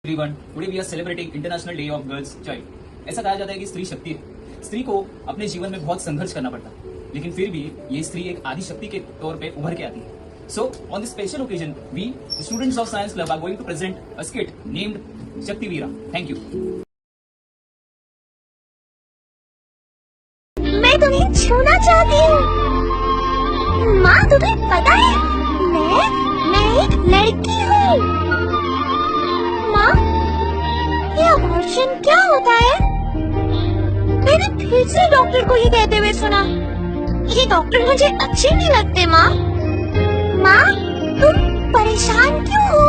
Everyone, today we are celebrating international day of girls child. ऐसा कहा जाता है कि स्त्री शक्ति है। स्त्री को अपने जीवन में बहुत संघर्ष करना पड़ता है, लेकिन फिर भी ये स्त्री एक आदि शक्ति के तौर पे उभर के आती है। So on this special occasion we students of science club are going to present a skit named Shakti Veera. Thank you. मैं तुम्हें छूना चाहती हूँ। माँ, तुम्हें पता है मैं एक लड़की हूँ। माँ, ये अबॉर्शन क्या होता है? मैंने फिर से डॉक्टर को ये कहते हुए सुना। ये डॉक्टर मुझे अच्छे नहीं लगते। माँ, माँ, तुम परेशान क्यों हो?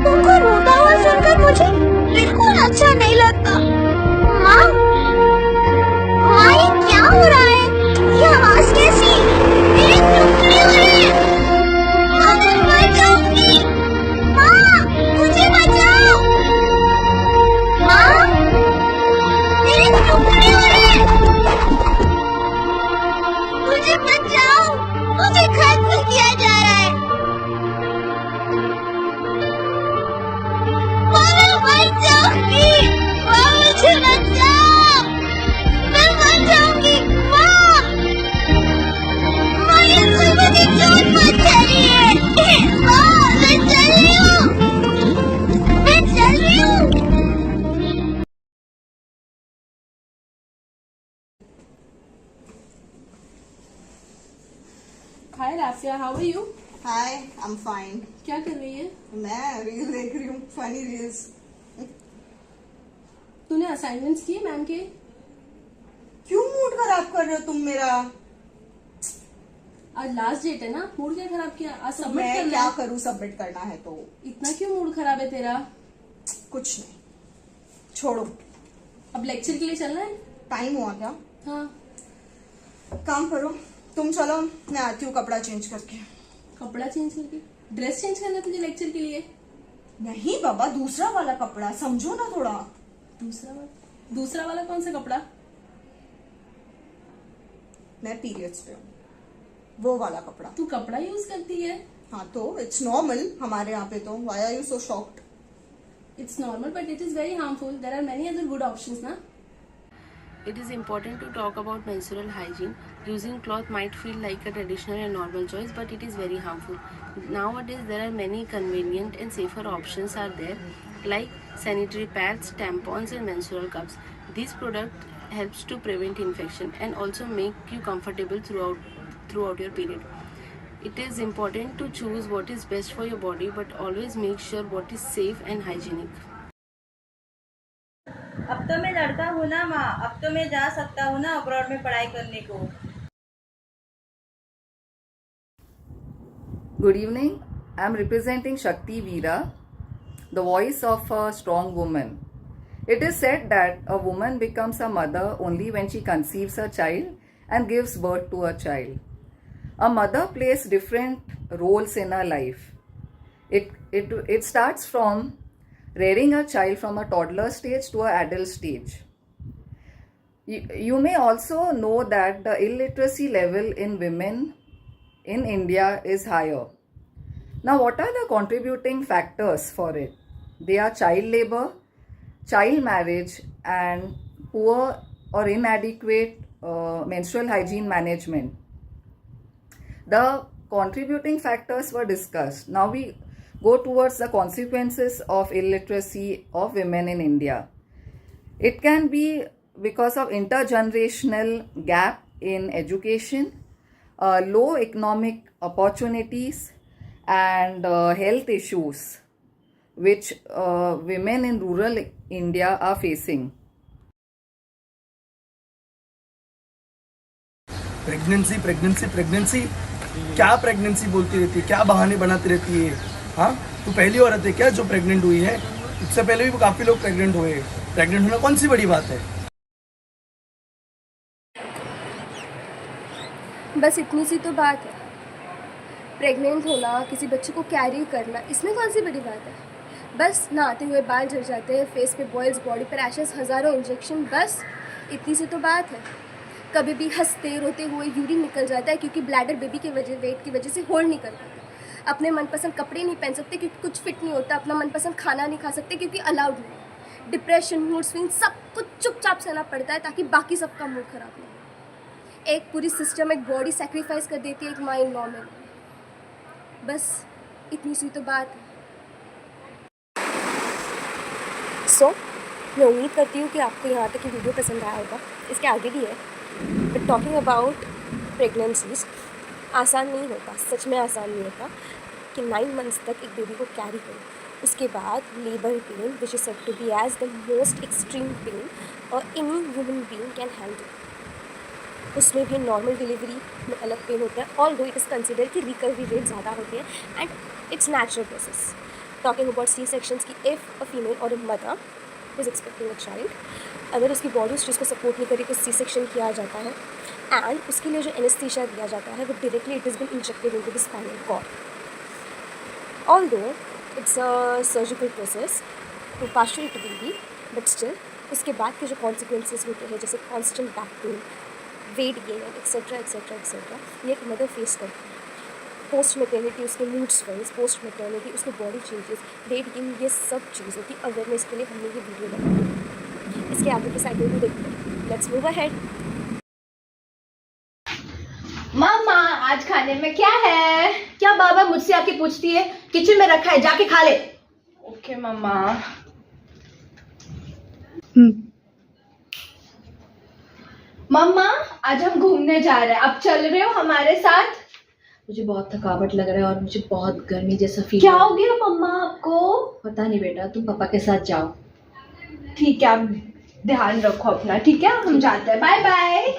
तुमको रोता हुआ सुनकर मुझे बिल्कुल अच्छा नहीं लगता। माँ, माँ, ये क्या हो रहा है? ये आवाज कैसी? मेरे टुकड़े हो रहे हैं। माँ, मैं मर जाऊंगी। माँ, मुझे बचाओ। माँ, मेरे टुकड़े हो रहे हैं। मुझे बचाओ। मुझे खत्म किया जा रहा है। माँ, मैं मर जाऊंगी। माँ, मुझे बचाओ। मैं मर जाऊंगी। माँ, माँ, ये सुबह की चोट मत करिए। माँ, मैं चल रही हूँ। मैं चल रही हूँ। Hi Rafia, how are you? Hi, I am fine. क्या कर रही है? मैं रील देख रही हूँ, फनी रील्स। तूने असाइनमेंट्स किए मैम के? क्यों मूड खराब कर रहे हो तुम मेरा? आज लास्ट डेट है ना, मूड क्या खराब किया? आज सबमिट मैं करना क्या है। करूँ, सबमिट करना है तो। इतना क्यों मूड खराब है तेरा? कुछ नहीं, छोड़ो। अब लेक्चर के लिए चलना है? टाइम हुआ क्या? हाँ। काम करो, तुम चलो, मैं आती हूँ कपड़ा चेंज करके। कपड़ा चेंज करके? ड्रेस चेंज करना है तुझे लेक्चर के लिए? नहीं बाबा, दूसरा वाला कपड़ा, समझो ना थोड़ा। दूसरा वाला कौन सा कपड़ा? मैं पीरियड्स पे हूँ, वो वाला कपड़ा। तू कपड़ा यूज करती है? हाँ तो इट्स नॉर्मल हमारे यहाँ पे तो। Why are you so shocked? It's normal, but it is very harmful. There are many other good options, na? It is important to talk about menstrual hygiene. Using cloth might feel like a traditional and normal choice, but it is very harmful. Nowadays, there are many convenient and safer options are there, like sanitary pads, tampons, and menstrual cups. This product helps to prevent infection and also make you comfortable throughout your period. It is important to choose what is best for your body, but always make sure what is safe and hygienic. अब तो मैं लड़का हूँ ना माँ, अब तो मैं जा सकता हूँ ना अब्रॉड में पढ़ाई करने को। Good evening. I am representing Shakti Veera, the voice of a strong woman. It is said that a woman becomes a mother only when she conceives a child and gives birth to a child. A mother plays different roles in her life. It starts from rearing a child from a toddler stage to an adult stage. You may also know that the illiteracy level in women in India is higher. Now, what are the contributing factors for it? They are child labor, child marriage, and poor or inadequate menstrual hygiene management. The contributing factors were discussed. Now we go towards the consequences of illiteracy of women in India. It can be because of intergenerational gap in education, low economic opportunities, and health issues which women in rural India are facing. Pregnancy pregnancy pregnancy, क्या pregnancy बोलती रहती है, क्या बहाने बनाती रहती है? हाँ, तू पहली औरत है क्या जो प्रेग्नेंट हुई है? इससे पहले भी काफी लोग प्रेग्नेंट हुए। प्रेग्नेंट होना कौन सी बड़ी बात है? बस इतनी सी तो बात है। प्रेग्नेंट होना, किसी बच्चे को कैरी करना, इसमें कौन सी बड़ी बात है? बस नहाते हुए बाल झड़ जाते हैं, फेस पे बॉयल्स, बॉडी पर रैशेस, हज़ारों इंजेक्शन, बस इतनी सी तो बात है। कभी भी हंसते रोते हुए यूरिन निकल जाता है क्योंकि ब्लैडर बेबी के वेट की वजह से होल्ड नहीं कर पाता। अपने मनपसंद कपड़े नहीं पहन सकते क्योंकि कुछ फिट नहीं होता, अपना मनपसंद खाना नहीं खा सकते क्योंकि अलाउड नहीं है। डिप्रेशन, मूड स्विंग, सब कुछ चुपचाप सहना पड़ता है ताकि बाकी सबका मूड खराब नहीं हो। एक पूरी सिस्टम, एक बॉडी सेक्रीफाइस कर देती है एक माइंड नॉर्मल। बस इतनी सी तो बात है। सो मैं उम्मीद करती हूँ कि आपको यहाँ तक की वीडियो पसंद आया होगा। इसके आगे भी है, बट टॉकिंग अबाउट प्रेगनेंसीज आसान नहीं होता, सच में आसान नहीं होता कि 9 मंथ्स तक एक बेबी को कैरी करो। उसके बाद labour pain which is said to be as the most extreme pain और any human being can handle. उसमें भी नॉर्मल डिलीवरी में अलग पेन होता है, ऑल्दो इट इज़ कंसिडर कि रिकवरी रेट ज़्यादा होती है and it's natural process. Talking about C sections की इफ़ अ फीमेल और a mother is expecting a child, अगर उसकी बॉडी उस चीज़ को सपोर्ट नहीं करे तो सी सेक्शन किया जाता है एंड उसके लिए जो एनेस्थीसिया दिया जाता है वो directly it is been injected into the spinal cord. Although it's a surgical process to pasteurate baby, but still उसके बाद के जो कॉन्सिक्वेंसेस होते हैं जैसे constant back pain, weight gain etcetera etcetera etcetera, ये एक मदर फेस करती है। पोस्ट मेटर्निटी उसके मूड स्विंग्स, पोस्ट मेटर्निटी उसके बॉडी चेंजेस, वेट गेन, ये सब चीज़ों की अवेयरनेस के लिए हमने ये वीडियो बनाई। इसके आगे के साइड में भी देखते हैं। Let's move ahead. मामा आज खाने में क्या है? क्या बार बार मुझसे आके पूछती है? किचन में रखा है, जाके खा ले। ओके मामा। मम्मा आज हम घूमने जा रहे हैं, आप चल रहे हो हमारे साथ? मुझे बहुत थकावट लग रहा है और मुझे बहुत गर्मी जैसा फील। क्या हो गया मम्मा आपको? पता नहीं बेटा, तुम पापा के साथ जाओ। ठीक है, आप ध्यान रखो अपना, ठीक है? हम जाते हैं, बाय बाय।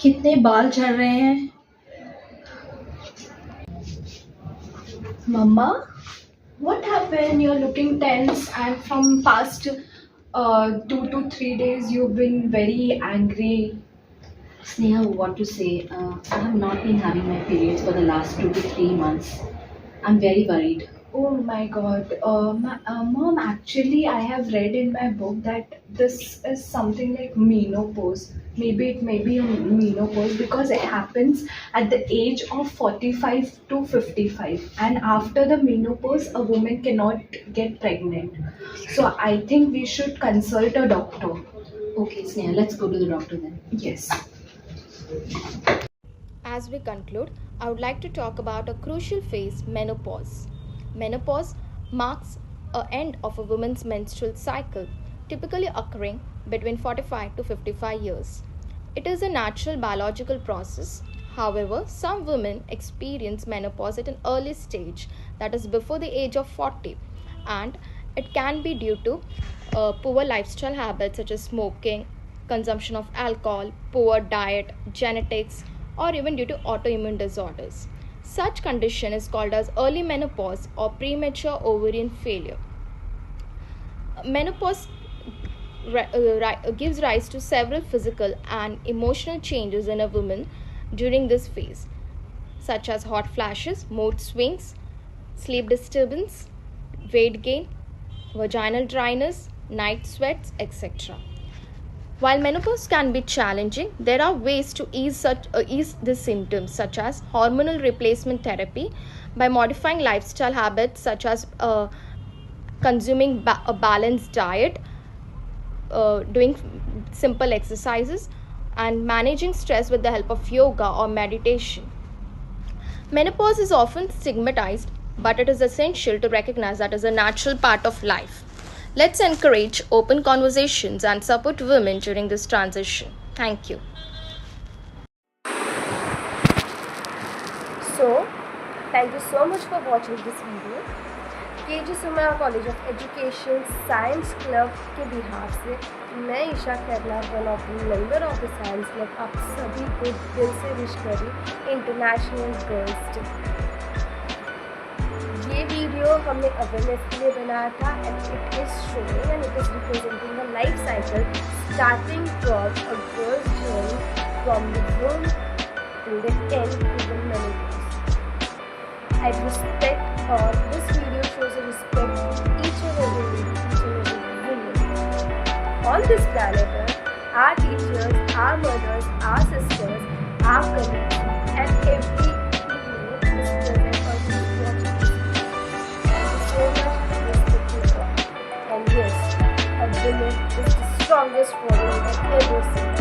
कितने बाल झड़ रहे हैं मम्मा? What happened? You're looking tense and from past 2 to 3 days you've been very angry. Sneha, what to say? I have not been having my periods for the last 2 to 3 months. I'm very worried. Oh my god. Mom, actually I have read in my book that this is something like menopause. Maybe it may be a menopause because it happens at the age of 45 to 55. And after the menopause, a woman cannot get pregnant. So I think we should consult a doctor. Okay, Sneha, let's go to the doctor then. Yes. As we conclude, I would like to talk about a crucial phase, menopause. Menopause marks an end of a woman's menstrual cycle, typically occurring between 45 to 55 years. It is a natural biological process. However, some women experience menopause at an early stage, that is before the age of 40, and it can be due to poor lifestyle habits such as smoking, consumption of alcohol, poor diet, genetics, or even due to autoimmune disorders. Such condition is called as early menopause or premature ovarian failure. Menopause gives rise to several physical and emotional changes in a woman during this phase, such as hot flashes, mood swings, sleep disturbance, weight gain, vaginal dryness, night sweats, etc. While menopause can be challenging, there are ways to ease these symptoms, such as hormonal replacement therapy by modifying lifestyle habits such as consuming a balanced diet, doing simple exercises, and managing stress with the help of yoga or meditation. Menopause is often stigmatized, but it is essential to recognize that it is a natural part of life. Let's encourage open conversations and support women during this transition. Thank you. So, thank you so much for watching this video. KG Sumaya College of Education Science Club के बिहार से मैं Isha Khairla, one of the member of the science club, आप सभी को दिल से wish करी international girls day. ये वीडियो हमने अवेयरनेस के लिए बनाया था and it is showing and it is representing the life cycle starting from a girl's journey from the womb till the end to the menopause. I respect this video shows a respect to each and every lady, each and every woman on this planet Earth. Our teachers, our mothers, our sisters, have colleagues, and every female is present or is watching this. Thank you so much, respected God. And yes, a woman is the strongest warrior I've ever seen.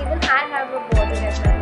Even I have a body like that.